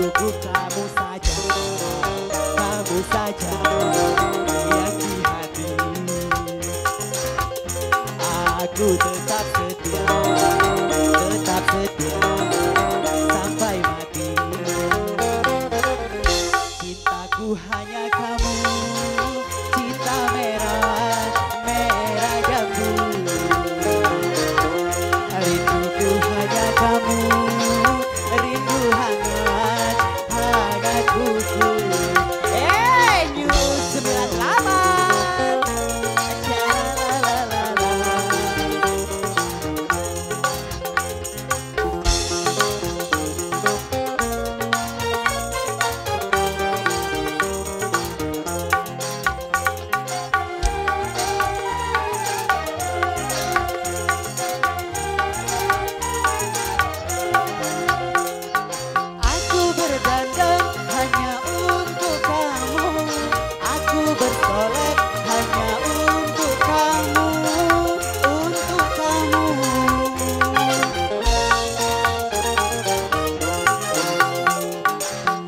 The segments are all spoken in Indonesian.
Cukup kamu saja yang di hati. Aku tetap setia sampai mati. Cintaku hanya kamu, cinta merah jambu. Rinduku hanya kamu, rindu hangat kuku. News 98. Aku berdandan hanya untuk kamu, aku bersolek hanya untuk kamu, untuk kamu.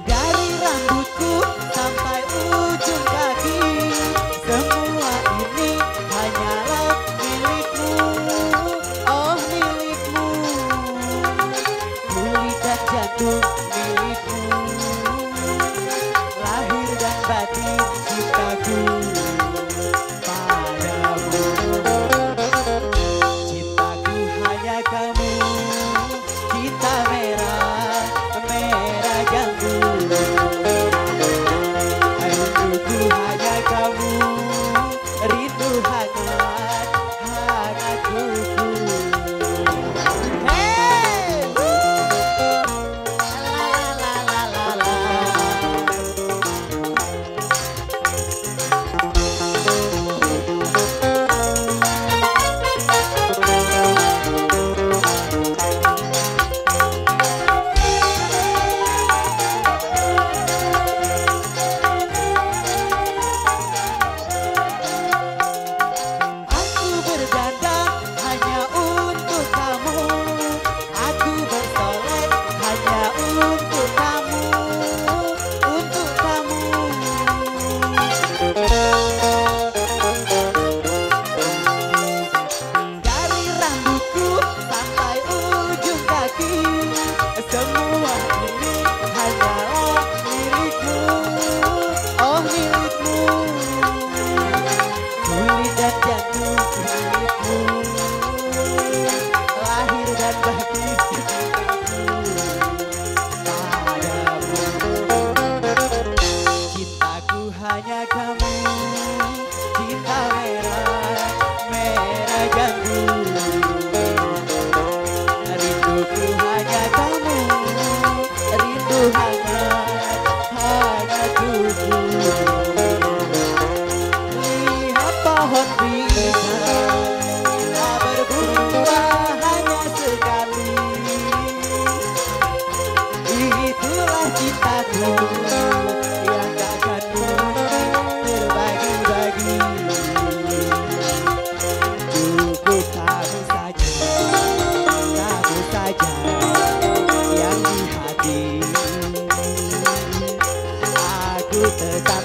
Dari rambutku sampai ujung kaki, semua ini hanyalah milikmu, oh milikmu. Kulit dan jantung milikmu, lahir dan batin cintaku padamu. Cintaku hanya kamu, cinta merah jambu. Rinduku hanya kamu, rindu hangat kuku. Hey! La la la la la. Aku berdandan hanya untuk kamu, aku bersolek hanya untuk kamu, untuk kamu. Dari rambutku sampai ujung kaki, semua ini hanyalah milikmu, oh milikmu. Kulit dan jantung milikmu, lahir dan batin cintaku padamu. Cintaku hanya kamu, cinta merah jambu. Rinduku hanya kamu, rindu hangat kuku. Lihat pohon pisang, bila berbuah hanya sekali. Itulah cintaku yang takkan mungkin terbagi-bagi. Cukup kamu saja yang di hati. Aku tetap